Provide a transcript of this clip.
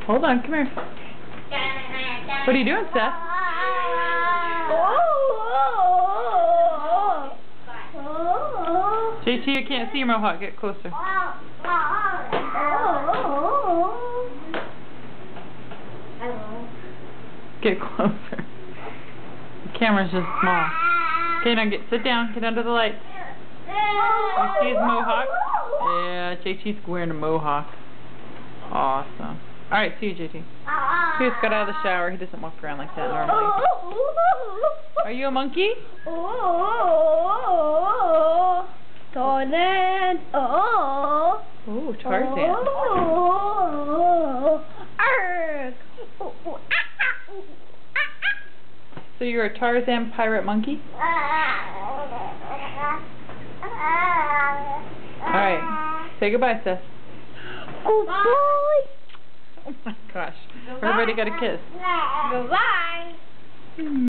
Hold on, come here. What are you doing, Seth? JT, you can't see your mohawk. Get closer. Get closer. The camera's just small. Okay, now sit down. Get under the lights. You see his mohawk? Yeah, JT's wearing a mohawk. Awesome. Alright, see you, JT. He just got out of the shower. He doesn't walk around like that normally. Are you a monkey? Tarzan. Ooh, Tarzan. So you're a Tarzan pirate monkey? Alright. Say goodbye, Seth. Goodbye. Oh my gosh. Everybody got a kiss. Goodbye.